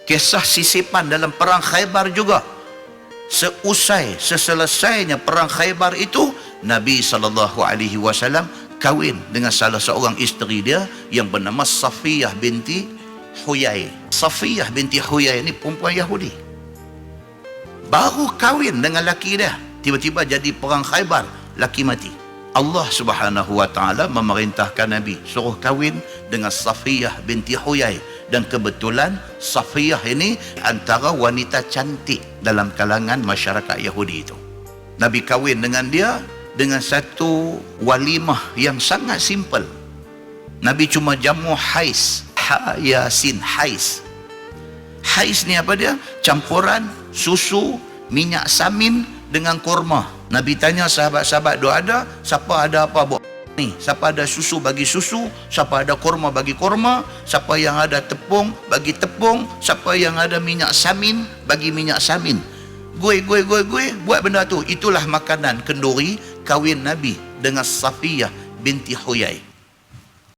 Kisah sisipan dalam perang Khaybar juga. Seselesainya perang Khaybar itu, Nabi SAW kahwin dengan salah seorang isteri dia yang bernama Safiyah binti Huyai. Safiyah binti Huyai ini perempuan Yahudi. Baru kahwin dengan laki dia, tiba-tiba jadi perang Khaybar, laki mati. Allah Subhanahu wa taala memerintahkan Nabi suruh kahwin dengan Safiyah binti Huyai, dan kebetulan Safiyah ini antara wanita cantik dalam kalangan masyarakat Yahudi itu. Nabi kahwin dengan dia dengan satu walimah yang sangat simple. Nabi cuma jamu hais, yasin hais. Hais ni apa dia? Campuran susu, minyak samin dengan kurma. Nabi tanya sahabat-sahabat, "Doa ada? Siapa ada apa buat ni? Siapa ada susu bagi susu, siapa ada kurma bagi kurma, siapa yang ada tepung bagi tepung, siapa yang ada minyak samin bagi minyak samin." Gue buat benda tu. Itulah makanan kenduri kahwin Nabi dengan Safiyah binti Huyai.